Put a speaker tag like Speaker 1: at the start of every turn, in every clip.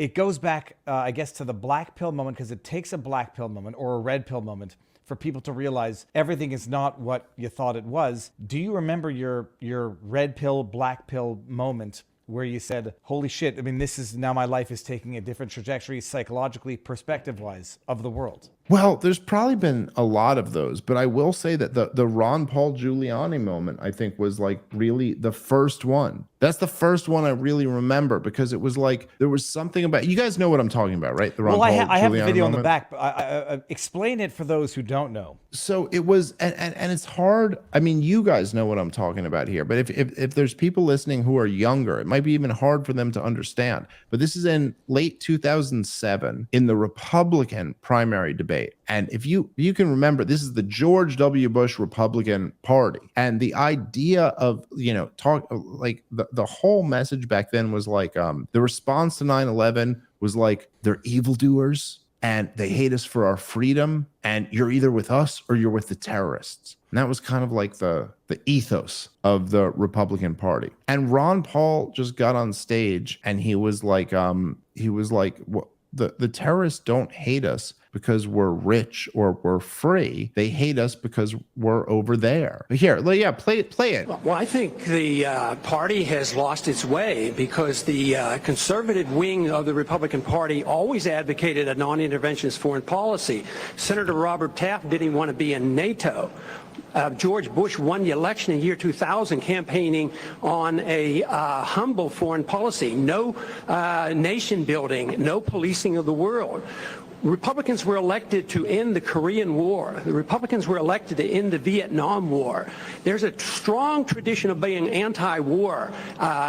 Speaker 1: it goes back, I guess, to the black pill moment, because it takes a black pill moment or a red pill moment for people to realize everything is not what you thought it was. Do you remember your red pill, black pill moment where you said, holy shit, I mean, this is now my life is taking a different trajectory psychologically, perspective-wise, of the world?
Speaker 2: Well, there's probably been a lot of those, but I will say that the Ron Paul Giuliani moment, I think, was like really the first one. That's the first one I really remember, because it was like there was something about, you guys know what I'm talking about, right? The Ron Paul
Speaker 1: I have the
Speaker 2: Giuliani
Speaker 1: video on the
Speaker 2: moment.
Speaker 1: back, but I explain it for those who don't know.
Speaker 2: So it was, and it's hard. I mean, you guys know what I'm talking about here, but if there's people listening who are younger, it might be even hard for them to understand. But this is in late 2007 in the Republican primary debate. And if you can remember, this is the George W. Bush Republican Party. And the idea of, like the whole message back then was like, the response to 9/11 was like, they're evildoers and they hate us for our freedom. And you're either with us or you're with the terrorists. And that was kind of like the ethos of the Republican Party. And Ron Paul just got on stage and he was like, the terrorists don't hate us because we're rich or we're free. They hate us because we're over there. Here, yeah, play it.
Speaker 3: Well, I think the party has lost its way because the conservative wing of the Republican Party always advocated a non-interventionist foreign policy. Senator Robert Taft didn't want to be in NATO. George Bush won the election in year 2000 campaigning on a humble foreign policy, no nation building, no policing of the world. Republicans were elected to end the Korean War. The Republicans were elected to end the Vietnam War. There's a strong tradition of being anti-war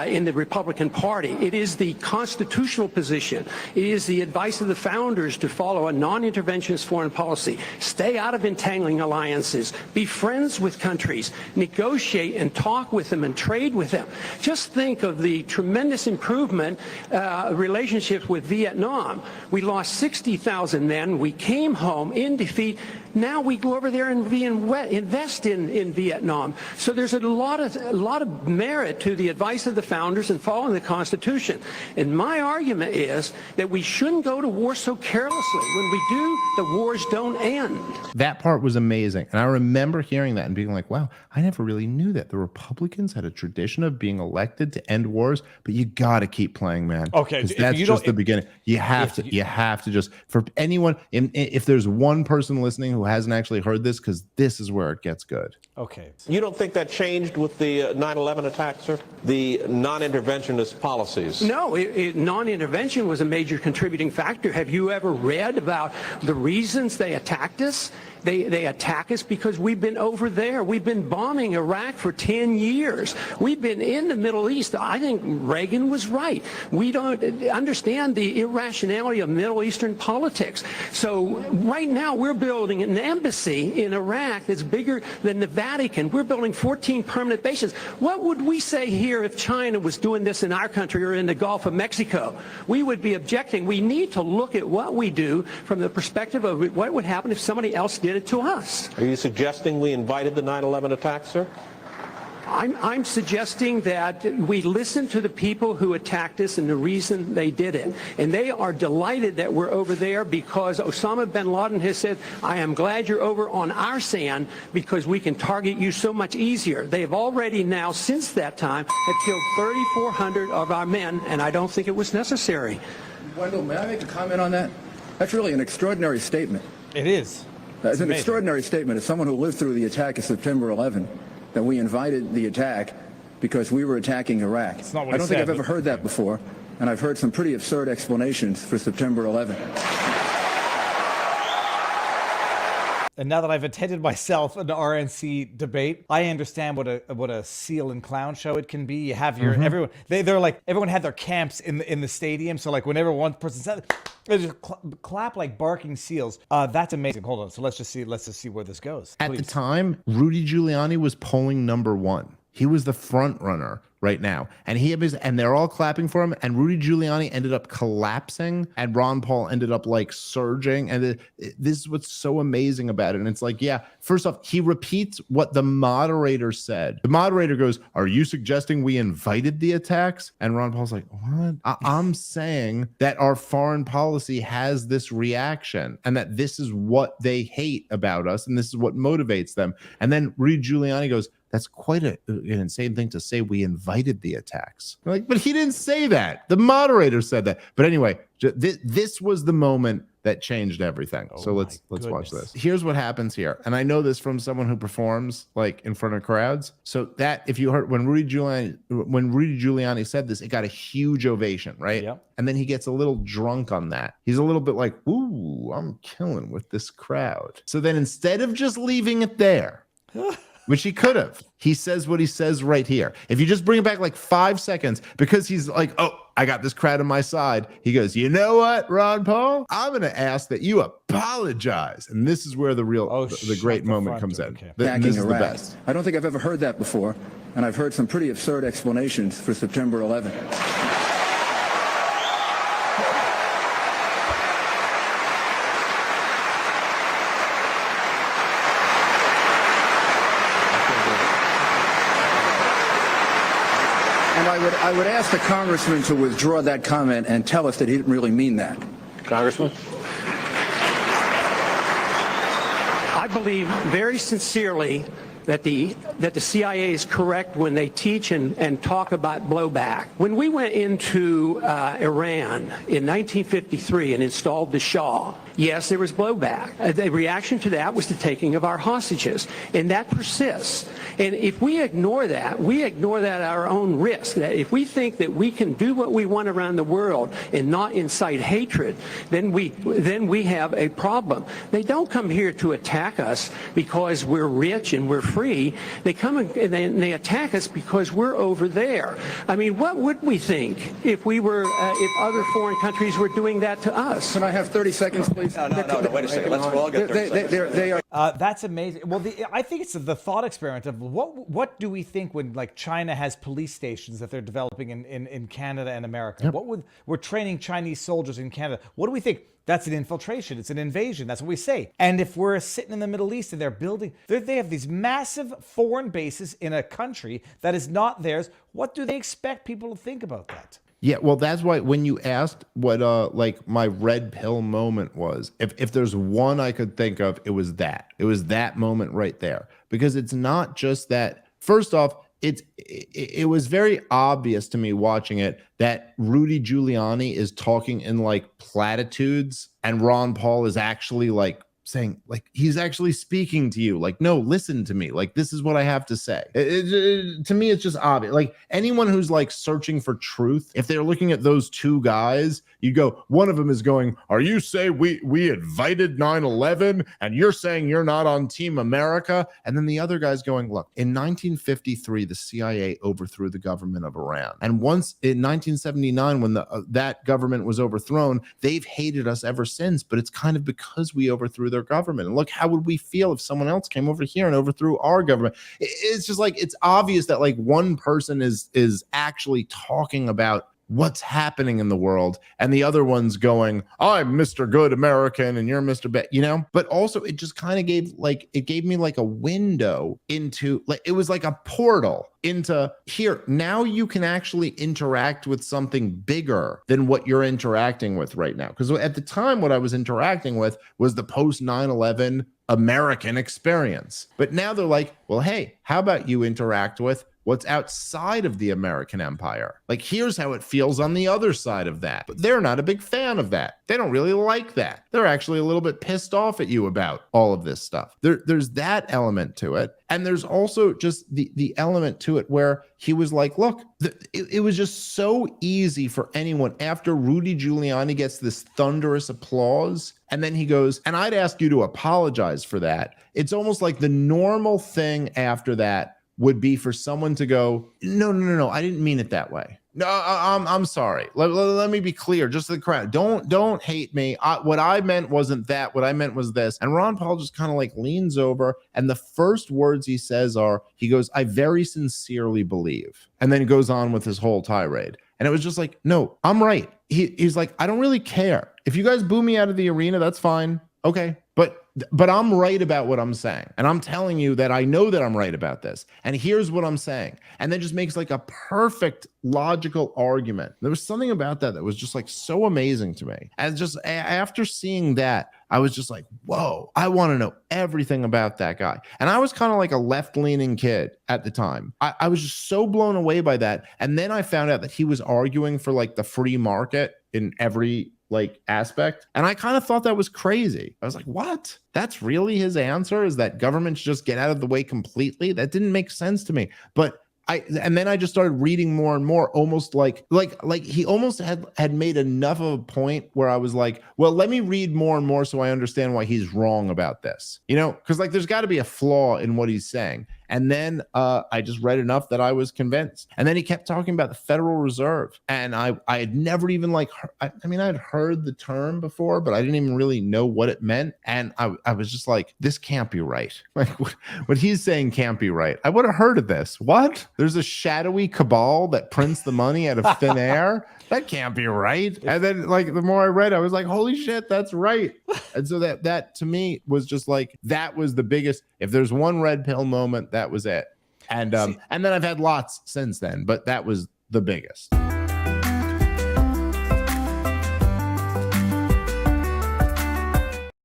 Speaker 3: in the Republican Party. It is the constitutional position. It is the advice of the founders to follow a non-interventionist foreign policy. Stay out of entangling alliances. Be friends with countries. Negotiate and talk with them and trade with them. Just think of the tremendous improvement relationships with Vietnam. We lost 60,000 men. We came home in defeat. Now we go over there and invest in Vietnam. So there's a lot of merit to the advice of the founders and following the Constitution. And my argument is that we shouldn't go to war so carelessly. When we do, the wars don't end.
Speaker 2: That part was amazing. And I remember hearing that and being like, wow, I never really knew that. The Republicans had a tradition of being elected to end wars, but you got to keep playing, man.
Speaker 1: Okay.
Speaker 2: That's just the beginning. You have to just, for anyone, if there's one person listening who hasn't actually heard this, because this is where it gets good.
Speaker 1: Okay.
Speaker 4: You don't think that changed with the 9/11 attack, sir? The non-interventionist policies?
Speaker 3: No, non-intervention was a major contributing factor. Have you ever read about the reasons they attacked us? They attack us because we've been over there. We've been bombing Iraq for 10 years. We've been in the Middle East. I think Reagan was right. We don't understand the irrationality of Middle Eastern politics. So right now we're building an embassy in Iraq that's bigger than the Vatican. We're building 14 permanent bases. What would we say here if China was doing this in our country or in the Gulf of Mexico? We would be objecting. We need to look at what we do from the perspective of what would happen if somebody else did it to us.
Speaker 4: Are you suggesting we invited the 9/11 attack, sir?
Speaker 3: I'm suggesting that we listen to the people who attacked us and the reason they did it. And they are delighted that we're over there because Osama bin Laden has said, I am glad you're over on our sand because we can target you so much easier. They have already now, since that time, have killed 3,400 of our men, and I don't think it was necessary.
Speaker 5: Wendell, may I make a comment on that? That's really an extraordinary statement.
Speaker 1: It is.
Speaker 5: It's an extraordinary statement as someone who lived through the attack of September 11, that we invited the attack because we were attacking Iraq.
Speaker 1: It's not what
Speaker 5: I don't think I've ever heard that before, and I've heard some pretty absurd explanations for September 11.
Speaker 1: And now that I've attended myself an RNC debate, I understand what a seal and clown show it can be. You have your everyone. They're like everyone had their camps in the stadium. So like whenever one person said, they just clap like barking seals. That's amazing. Hold on. So let's just see where this goes.
Speaker 2: At the time, Rudy Giuliani was polling #1. He was the front runner right now. And and they're all clapping for him. And Rudy Giuliani ended up collapsing and Ron Paul ended up like surging. And this is what's so amazing about it. And it's like, yeah, first off, he repeats what the moderator said. The moderator goes, "Are you suggesting we invited the attacks?" And Ron Paul's like, "What? I'm saying that our foreign policy has this reaction and that this is what they hate about us. And this is what motivates them." And then Rudy Giuliani goes, "That's quite an insane thing to say. We invited the attacks." I'm like, but he didn't say that. The moderator said that. But anyway, this was the moment that changed everything. So let's watch this. Here's what happens here. And I know this from someone who performs like in front of crowds. So that if you heard when Rudy Giuliani said this, it got a huge ovation, right?
Speaker 1: Yep.
Speaker 2: And then he gets a little drunk on that. He's a little bit like, "Ooh, I'm killing with this crowd." So then instead of just leaving it there, which he could have, he says what he says right here. If you just bring it back like 5 seconds, because he's like, "Oh, I got this crowd on my side." He goes, "You know what, Ron Paul? I'm going to ask that you apologize." And this is where the real, the great moment comes in.
Speaker 1: Okay.
Speaker 2: This is the best.
Speaker 5: I don't think I've ever heard that before, and I've heard some pretty absurd explanations for September 11th. And I would ask the congressman to withdraw that comment and tell us that he didn't really mean that.
Speaker 4: Congressman?
Speaker 3: I believe very sincerely that the CIA is correct when they teach and talk about blowback. When we went into Iran in 1953 and installed the Shah, yes, there was blowback. The reaction to that was the taking of our hostages, and that persists. And if we ignore that at our own risk. That if we think that we can do what we want around the world and not incite hatred, then we have a problem. They don't come here to attack us because we're rich and we're free. They come and they attack us because we're over there. I mean, what would we think if we were if other foreign countries were doing that to us?
Speaker 5: Can I have 30 seconds, please?
Speaker 4: No, wait a second. Let's all get 30 seconds.
Speaker 5: They are.
Speaker 1: That's amazing. Well, I think it's the thought experiment of what do we think when like China has police stations that they're developing in Canada and America? Yep. We're training Chinese soldiers in Canada. What do we think? That's an infiltration. It's an invasion. That's what we say. And if we're sitting in the Middle East and they're building, they have these massive foreign bases in a country that is not theirs. What do they expect people to think about that?
Speaker 2: Yeah, well, that's why when you asked what like my red pill moment was, if there's one I could think of, it was that. It was that moment right there. Because it's not just that. First off, it was very obvious to me watching it that Rudy Giuliani is talking in like platitudes and Ron Paul is actually like saying, like, he's actually speaking to you, like, "No, listen to me, like, this is what I have to say." To me, it's just obvious. Like, anyone who's like searching for truth, if they're looking at those two guys, you go, one of them is going, "Are you saying we invited 9/11 and you're saying you're not on Team America?" And then the other guy's going, "Look, in 1953 the CIA overthrew the government of Iran, and once in 1979 when that government was overthrown, they've hated us ever since, but it's kind of because we overthrew their government. And look, how would we feel if someone else came over here and overthrew our government?" It's just like, it's obvious that like one person is actually talking about what's happening in the world and the other one's going, "I'm Mr. Good American and you're Mr. Bad," but also it just kind of gave me like a window into, like, it was like a portal into here. Now you can actually interact with something bigger than what you're interacting with right now. Because at the time, what I was interacting with was the post 9/11 American experience. But now they're like, "Well, hey, how about you interact with what's outside of the American empire? Like, here's how it feels on the other side of that." But they're not a big fan of that. They don't really like that. They're actually a little bit pissed off at you about all of this stuff. There's that element to it. And there's also just the element to it where he was like, look, it was just so easy for anyone after Rudy Giuliani gets this thunderous applause. And then he goes, "And I'd ask you to apologize for that." It's almost like the normal thing after that would be for someone to go, no, I didn't mean it that way. No, I'm sorry. Let me be clear, just to the crowd. Don't hate me. What I meant wasn't that. What I meant was this. And Ron Paul just kind of like leans over, and the first words he says are, he goes, "I very sincerely believe," and then goes on with his whole tirade. And it was just like, no, I'm right. He's like, I don't really care. If you guys boo me out of the arena, that's fine. Okay. But I'm right about what I'm saying. And I'm telling you that I know that I'm right about this. And here's what I'm saying. And then just makes like a perfect logical argument. There was something about that was just like so amazing to me. And just after seeing that, I was just like, whoa, I want to know everything about that guy. And I was kind of like a left-leaning kid at the time. I was just so blown away by that. And then I found out that he was arguing for like the free market in every like aspect. And I kind of thought that was crazy. I was like, what? That's really his answer, is that governments just get out of the way completely? That didn't make sense to me. But and then I just started reading more and more, almost like he almost had made enough of a point where I was like, well, let me read more and more so I understand why he's wrong about this, you know, because like there's got to be a flaw in what he's saying. And then I just read enough that I was convinced. And then he kept talking about the Federal Reserve. And I had never even like, I mean, I'd heard the term before, but I didn't even really know what it meant. And I was just like, this can't be right. Like what he's saying can't be right. I would have heard of this. What? There's a shadowy cabal that prints the money out of thin air? That can't be right. And then like the more I read, I was like, holy shit, that's right. And so that to me was just like, that was the biggest, if there's one red pill moment, that was it. And then I've had lots since then, but that was the biggest.